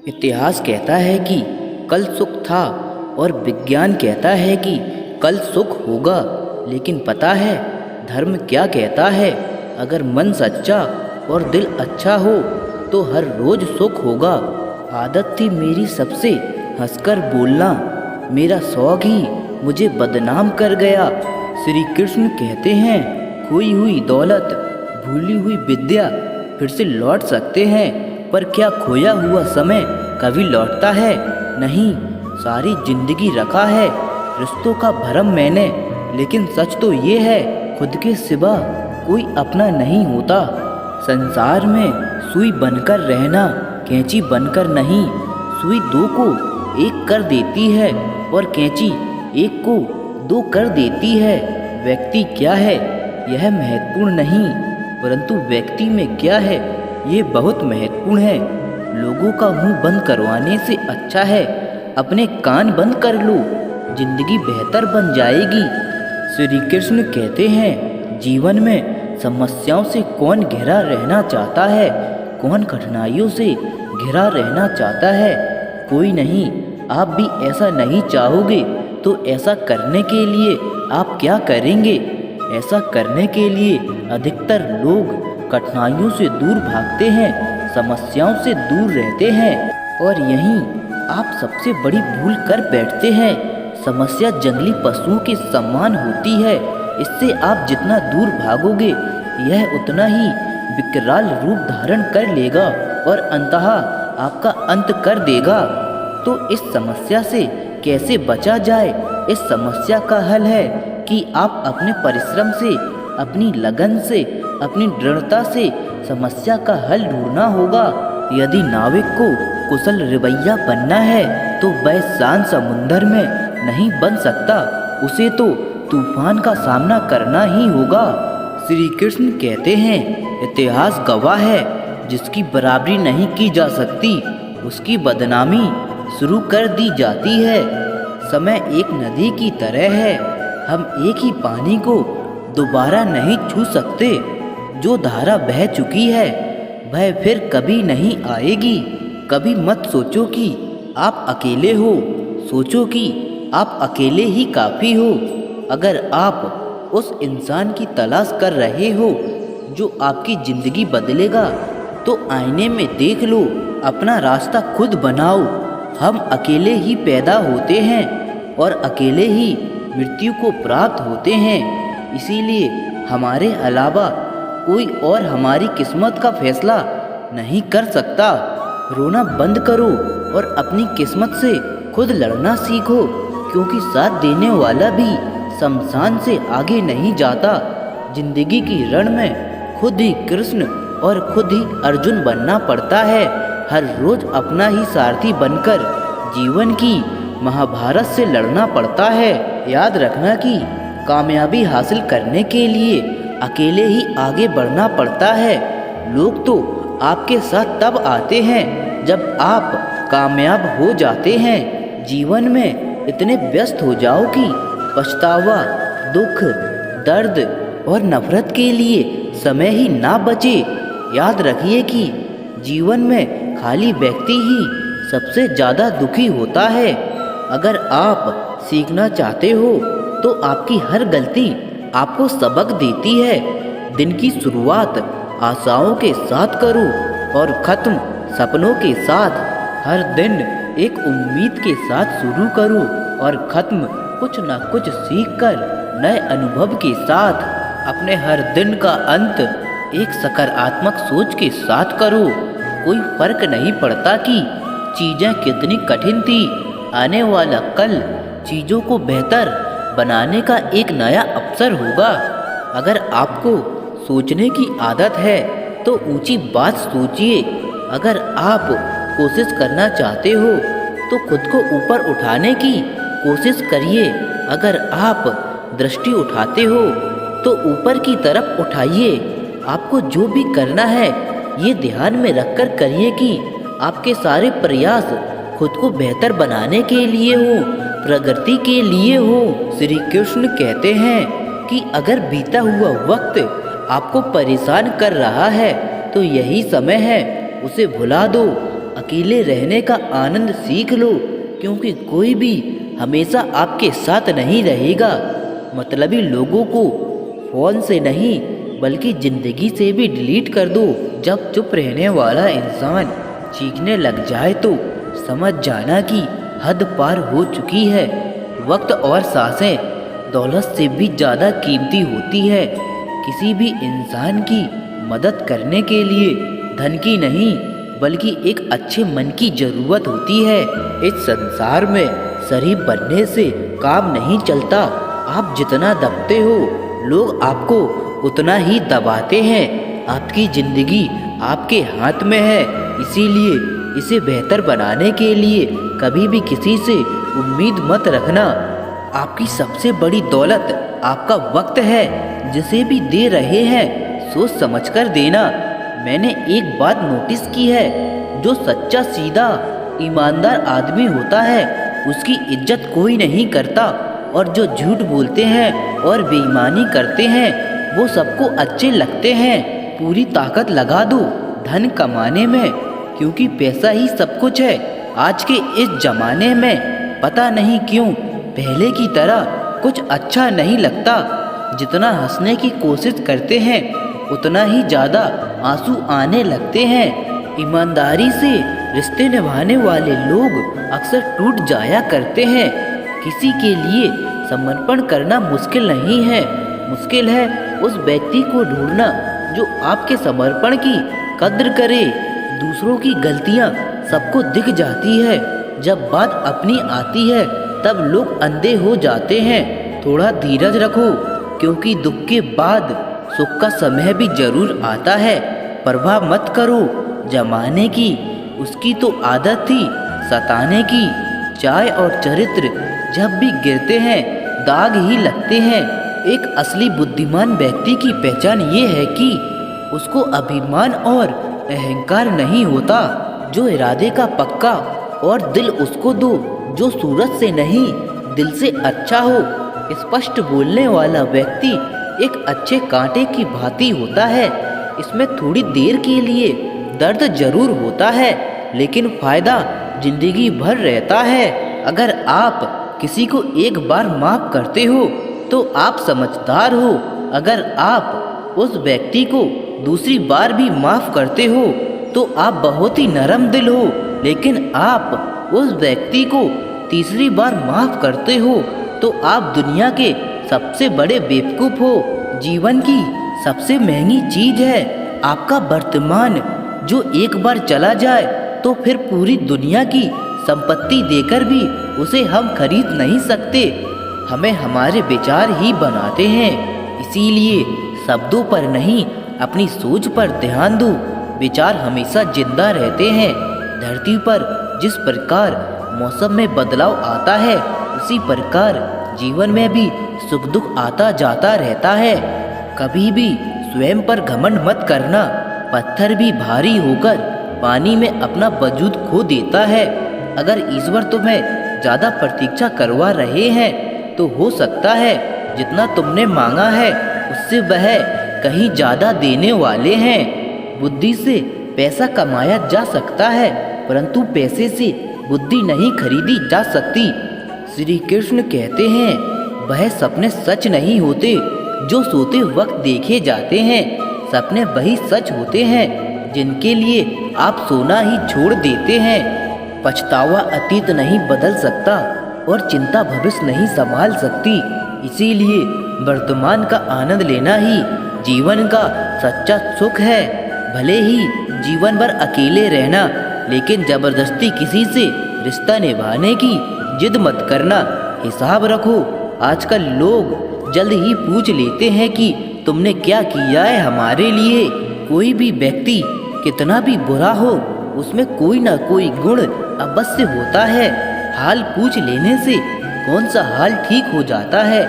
इतिहास कहता है कि कल सुख था और विज्ञान कहता है कि कल सुख होगा। लेकिन पता है धर्म क्या कहता है? अगर मन सच्चा और दिल अच्छा हो तो हर रोज सुख होगा। आदत थी मेरी सबसे हंसकर बोलना, मेरा शौक ही मुझे बदनाम कर गया। श्री कृष्ण कहते हैं खोई हुई दौलत, भूली हुई विद्या फिर से लौट सकते हैं, पर क्या खोया हुआ समय कभी लौटता है? नहीं। सारी जिंदगी रखा है रिश्तों का भरम मैंने, लेकिन सच तो ये है खुद के सिवा कोई अपना नहीं होता। संसार में सुई बनकर रहना, कैंची बनकर नहीं। सुई दो को एक कर देती है और कैंची एक को दो कर देती है। व्यक्ति क्या है यह महत्वपूर्ण नहीं, परंतु व्यक्ति में क्या है ये बहुत महत्वपूर्ण है। लोगों का मुंह बंद करवाने से अच्छा है अपने कान बंद कर लो, जिंदगी बेहतर बन जाएगी। श्री कृष्ण कहते हैं जीवन में समस्याओं से कौन घिरा रहना चाहता है, कौन कठिनाइयों से घिरा रहना चाहता है? कोई नहीं। आप भी ऐसा नहीं चाहोगे तो ऐसा करने के लिए आप क्या करेंगे? ऐसा करने के लिए अधिकतर लोग कठिनाइयों से दूर भागते हैं, समस्याओं से दूर रहते हैं, और यहीं आप सबसे बड़ी भूल कर बैठते हैं। समस्या जंगली पशुओं के समान होती है, इससे आप जितना दूर भागोगे यह उतना ही विकराल रूप धारण कर लेगा और अंततः आपका अंत कर देगा। तो इस समस्या से कैसे बचा जाए? इस समस्या का हल है कि आप अपने परिश्रम से, अपनी लगन से, अपनी दृढ़ता से समस्या का हल ढूंढना होगा। यदि नाविक को कुशल रवैया बनना है तो वह शांत समुंदर में नहीं बन सकता, उसे तो तूफान का सामना करना ही होगा। श्री कृष्ण कहते हैं इतिहास गवाह है जिसकी बराबरी नहीं की जा सकती उसकी बदनामी शुरू कर दी जाती है। समय एक नदी की तरह है, हम एक ही पानी को दोबारा नहीं छू सकते। जो धारा बह चुकी है वह फिर कभी नहीं आएगी। कभी मत सोचो कि आप अकेले हो, सोचो कि आप अकेले ही काफ़ी हो। अगर आप उस इंसान की तलाश कर रहे हो जो आपकी ज़िंदगी बदलेगा तो आईने में देख लो, अपना रास्ता खुद बनाओ। हम अकेले ही पैदा होते हैं और अकेले ही मृत्यु को प्राप्त होते हैं, इसीलिए हमारे अलावा कोई और हमारी किस्मत का फैसला नहीं कर सकता। रोना बंद करो और अपनी किस्मत से खुद लड़ना सीखो, क्योंकि साथ देने वाला भी शमशान से आगे नहीं जाता। जिंदगी की रण में खुद ही कृष्ण और खुद ही अर्जुन बनना पड़ता है। हर रोज अपना ही सारथी बनकर जीवन की महाभारत से लड़ना पड़ता है। याद रखना कि कामयाबी हासिल करने के लिए अकेले ही आगे बढ़ना पड़ता है। लोग तो आपके साथ तब आते हैं जब आप कामयाब हो जाते हैं। जीवन में इतने व्यस्त हो जाओ कि पछतावा, दुख, दर्द और नफरत के लिए समय ही ना बचे। याद रखिए कि जीवन में खाली व्यक्ति ही सबसे ज़्यादा दुखी होता है। अगर आप सीखना चाहते हो तो आपकी हर गलती आपको सबक देती है। दिन की शुरुआत आशाओं के साथ करो और ख़त्म सपनों के साथ। हर दिन एक उम्मीद के साथ शुरू करो और ख़त्म कुछ न कुछ सीखकर नए अनुभव के साथ। अपने हर दिन का अंत एक सकारात्मक सोच के साथ करो। कोई फर्क नहीं पड़ता कि चीज़ें कितनी कठिन थी, आने वाला कल चीज़ों को बेहतर बनाने का एक नया अवसर होगा। अगर आपको सोचने की आदत है तो ऊंची बात सोचिए। अगर आप कोशिश करना चाहते हो तो खुद को ऊपर उठाने की कोशिश करिए। अगर आप दृष्टि उठाते हो तो ऊपर की तरफ उठाइए। आपको जो भी करना है ये ध्यान में रखकर करिए कि आपके सारे प्रयास खुद को बेहतर बनाने के लिए हो, प्रगति के लिए हो। श्री कृष्ण कहते हैं कि अगर बीता हुआ वक्त आपको परेशान कर रहा है तो यही समय है उसे भुला दो अकेले रहने का आनंद सीख लो, क्योंकि कोई भी हमेशा आपके साथ नहीं रहेगा। मतलबी लोगों को फ़ोन से नहीं बल्कि ज़िंदगी से भी डिलीट कर दो। जब चुप रहने वाला इंसान चीखने लग जाए तो समझ जाना कि हद पार हो चुकी है। वक्त और सांसें दौलत से भी ज़्यादा कीमती होती है। किसी भी इंसान की मदद करने के लिए धन की नहीं बल्कि एक अच्छे मन की ज़रूरत होती है। इस संसार में शरीफ बनने से काम नहीं चलता। आप जितना दबते हो लोग आपको उतना ही दबाते हैं। आपकी ज़िंदगी आपके हाथ में है, इसीलिए इसे बेहतर बनाने के लिए कभी भी किसी से उम्मीद मत रखना। आपकी सबसे बड़ी दौलत आपका वक्त है। जिसे भी दे रहे हैं सोच समझकर देना। मैंने एक बात नोटिस की है, जो सच्चा सीधा ईमानदार आदमी होता है उसकी इज्जत कोई नहीं करता, और जो झूठ बोलते हैं और बेईमानी करते हैं वो सबको अच्छे लगते हैं। पूरी ताकत लगा दो धन कमाने में, क्योंकि पैसा ही सब कुछ है। आज के इस जमाने में पता नहीं क्यों पहले की तरह कुछ अच्छा नहीं लगता। जितना हंसने की कोशिश करते हैं उतना ही ज़्यादा आंसू आने लगते हैं। ईमानदारी से रिश्ते निभाने वाले लोग अक्सर टूट जाया करते हैं। किसी के लिए समर्पण करना मुश्किल नहीं है, मुश्किल है उस व्यक्ति को ढूंढना जो आपके समर्पण की कद्र करे। दूसरों की गलतियां सबको दिख जाती है, जब बात अपनी आती है तब लोग अंधे हो जाते हैं। थोड़ा धीरज रखो, क्योंकि दुख के बाद सुख का समय भी जरूर आता है। परवाह मत करो जमाने की, उसकी तो आदत थी सताने की। चाय और चरित्र जब भी गिरते हैं दाग ही लगते हैं। एक असली बुद्धिमान व्यक्ति की पहचान ये है कि उसको अभिमान और अहंकार नहीं होता। जो इरादे का पक्का और दिल उसको दो जो सूरत से नहीं दिल से अच्छा हो। स्पष्ट बोलने वाला व्यक्ति एक अच्छे कांटे की भांति होता है। इसमें थोड़ी देर के लिए दर्द जरूर होता है, लेकिन फायदा जिंदगी भर रहता है। अगर आप किसी को एक बार माफ करते हो तो आप समझदार हो। अगर आप उस व्यक्ति को दूसरी बार भी माफ करते हो तो आप बहुत ही नरम दिल हो। लेकिन आप उस व्यक्ति को तीसरी बार माफ करते हो तो आप दुनिया के सबसे बड़े बेवकूफ़ हो। जीवन की सबसे महंगी चीज है आपका वर्तमान, जो एक बार चला जाए तो फिर पूरी दुनिया की संपत्ति देकर भी उसे हम खरीद नहीं सकते। हमें हमारे विचार ही बनाते हैं, इसीलिए शब्दों पर नहीं अपनी सोच पर ध्यान दो। विचार हमेशा जिंदा रहते हैं। धरती पर जिस प्रकार मौसम में बदलाव आता है उसी प्रकार जीवन में भी सुख दुख आता जाता रहता है। कभी भी स्वयं पर घमंड मत करना। पत्थर भी भारी होकर पानी में अपना वजूद खो देता है। अगर ईश्वर तुम्हें ज़्यादा प्रतीक्षा करवा रहे हैं तो हो सकता है जितना तुमने मांगा है उससे वह कहीं ज़्यादा देने वाले हैं। बुद्धि से पैसा कमाया जा सकता है, परंतु पैसे से बुद्धि नहीं खरीदी जा सकती। श्री कृष्ण कहते हैं वह सपने सच नहीं होते जो सोते वक्त देखे जाते हैं। सपने वही सच होते हैं जिनके लिए आप सोना ही छोड़ देते हैं। पछतावा अतीत नहीं बदल सकता और चिंता भविष्य नहीं संभाल सकती। इसीलिए वर्तमान का आनंद लेना ही जीवन का सच्चा सुख है। भले ही जीवन भर अकेले रहना, लेकिन जबरदस्ती किसी से रिश्ता निभाने की जिद मत करना। हिसाब रखो, आजकल लोग जल्द ही पूछ लेते हैं कि तुमने क्या किया है हमारे लिए। कोई भी व्यक्ति कितना भी बुरा हो उसमें कोई ना कोई गुण अवश्य होता है। हाल पूछ लेने से कौन सा हाल ठीक हो जाता है।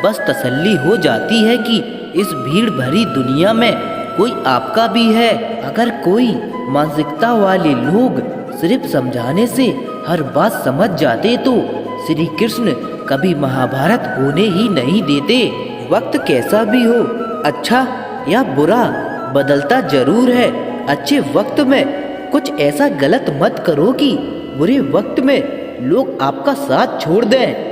बस तसल्ली हो जाती है कि इस भीड़ भरी दुनिया में कोई आपका भी है। अगर कोई मानसिकता वाले लोग सिर्फ समझाने से हर बात समझ जाते तो श्री कृष्ण कभी महाभारत होने ही नहीं देते। वक्त कैसा भी हो, अच्छा या बुरा, बदलता जरूर है। अच्छे वक्त में कुछ ऐसा गलत मत करो कि बुरे वक्त में लोग आपका साथ छोड़ दें।